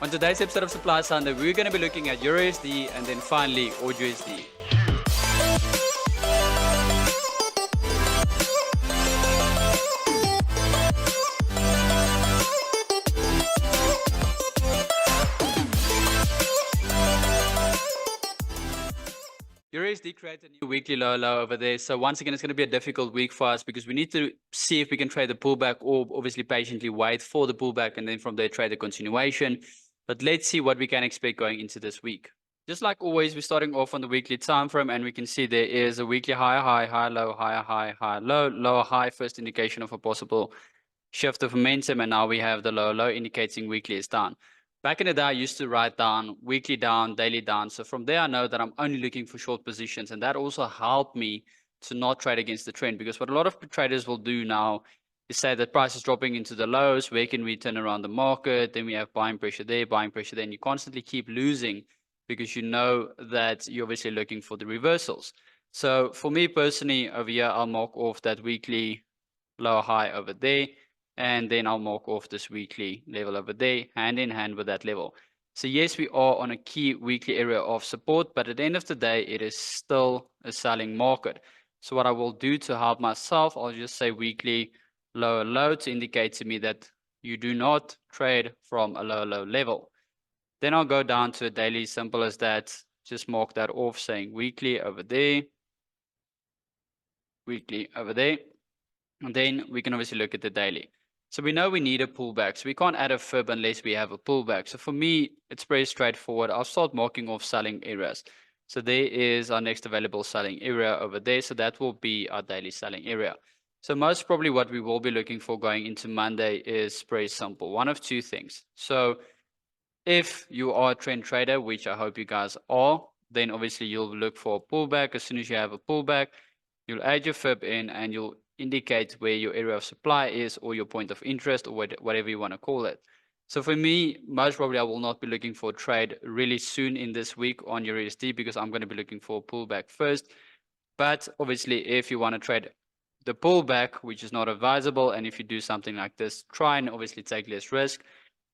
On today's episode of Supply Sunday, we're going to be looking at EURUSD and then finally AUDUSD. EURUSD created a new weekly low over there. So once again, it's going to be a difficult week for us because we need to see if we can trade the pullback or obviously patiently wait for the pullback and then from there trade the continuation. But let's see what we can expect going into this week. Just like always, we're starting off on the weekly time frame, and we can see there is a weekly high, low, high, low, lower high, first indication of a possible shift of momentum, and now we have the low indicating weekly is down. Back in the day, I used to write down weekly down, daily down. So from there, I know that I'm only looking for short positions, and that also helped me to not trade against the trend, because what a lot of traders will do now is say that price is dropping into the lows. Where can we turn around the market? Then we have buying pressure there, and you constantly keep losing because you know that you're obviously looking for the reversals. So for me personally, over here, I'll mark off that weekly lower high over there, and then I'll mark off this weekly level over there, hand in hand with that level. So yes, we are on a key weekly area of support, but at the end of the day, it is still a selling market. So what I will do to help myself, I'll just say weekly low to indicate to me that you do not trade from a low level. Then I'll go down to a daily, simple as that. Just mark that off saying weekly over there, weekly over there. And then we can obviously look at the daily. So we know we need a pullback. So we can't add a fib unless we have a pullback. So for me, it's very straightforward. I'll start marking off selling areas. So there is our next available selling area over there. So that will be our daily selling area. So most probably what we will be looking for going into Monday is very simple. One of two things. So if you are a trend trader, which I hope you guys are, then obviously you'll look for a pullback. As soon as you have a pullback, you'll add your fib in and you'll indicate where your area of supply is, or your point of interest, or whatever you want to call it. So for me, most probably I will not be looking for a trade really soon in this week on your EURUSD, because I'm going to be looking for a pullback first. But obviously, if you want to trade the pullback, which is not advisable, and if you do something like this, try and obviously take less risk.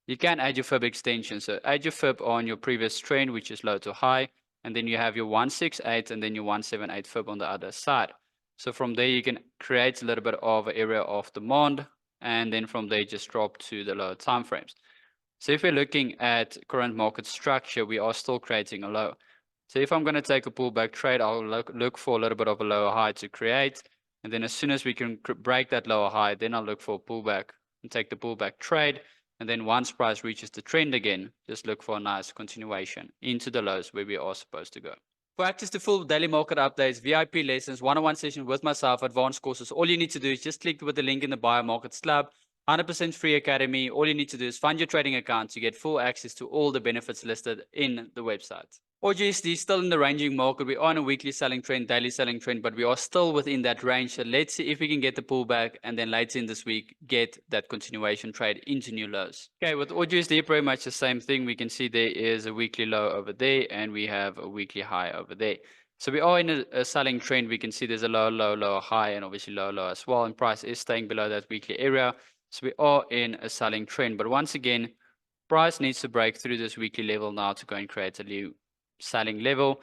You can add your fib extension. So add your fib on your previous trend, which is low to high, and then you have your 168 and then your 178 fib on the other side. So from there, you can create a little bit of an area of demand, and then from there, just drop to the lower time frames. So if we're looking at current market structure, we are still creating a low. So if I'm going to take a pullback trade, I'll look for a little bit of a lower high to create. And then as soon as we can break that lower high, then I'll look for a pullback and take the pullback trade. And then once price reaches the trend again, just look for a nice continuation into the lows where we are supposed to go. For access to full daily market updates, VIP lessons, one-on-one sessions with myself, advanced courses, all you need to do is just click with the link in the bio, Markets Club, 100% free academy. All you need to do is fund your trading account to get full access to all the benefits listed in the website. AUDUSD is still in the ranging market. We are on a weekly selling trend, daily selling trend, but we are still within that range. So let's see if we can get the pullback and then later in this week, get that continuation trade into new lows. Okay, with AUDUSD, pretty much the same thing. We can see there is a weekly low over there and we have a weekly high over there. So we are in a selling trend. We can see there's a low high, and obviously low as well. And price is staying below that weekly area. So we are in a selling trend. But once again, price needs to break through this weekly level now to go and create a new selling level.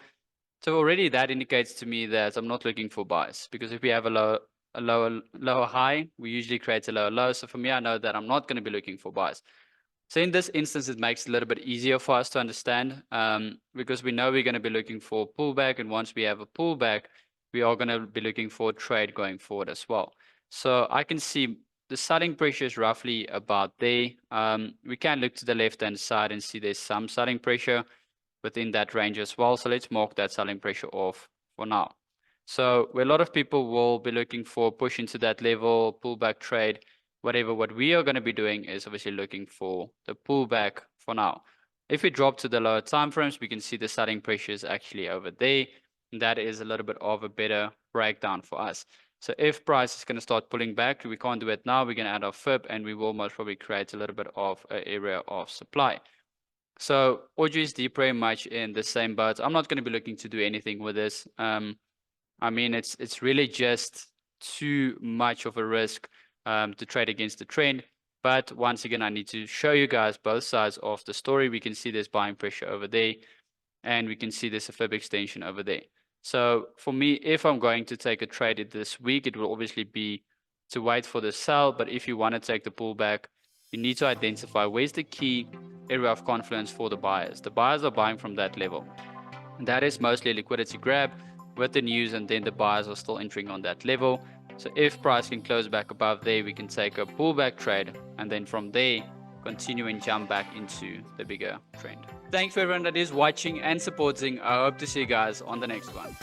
So already that indicates to me that I'm not looking for buys, because if we have a lower high, we usually create a lower low. So for me, I know that I'm not going to be looking for buys. So in this instance, it makes it a little bit easier for us to understand, because we know we're going to be looking for a pullback, and once we have a pullback, we are going to be looking for a trade going forward as well. So I can see the selling pressure is roughly about there. We can look to the left-hand side and see there's some selling pressure within that range as well. So let's mark that selling pressure off for now. So where a lot of people will be looking for push into that level, pullback trade, whatever, what we are going to be doing is obviously looking for the pullback for now. If we drop to the lower time frames, we can see the selling pressure is actually over there. And that is a little bit of a better breakdown for us. So if price is going to start pulling back, we can't do it now. We're going to add our fib, and we will most probably create a little bit of an area of supply. So AUDUSD pretty much in the same boat. I'm not going to be looking to do anything with this. I mean, it's really just too much of a risk to trade against the trend. But once again, I need to show you guys both sides of the story. We can see there's buying pressure over there, and we can see there's a fib extension over there. So for me, if I'm going to take a trade this week, it will obviously be to wait for the sell. But if you want to take the pullback, you need to identify where's the key area of confluence for the buyers. The buyers are buying from that level. And that is mostly a liquidity grab with the news, and then the buyers are still entering on that level. So if price can close back above there, we can take a pullback trade, and then from there continue and jump back into the bigger trend. Thanks for everyone that is watching and supporting. I hope to see you guys on the next one.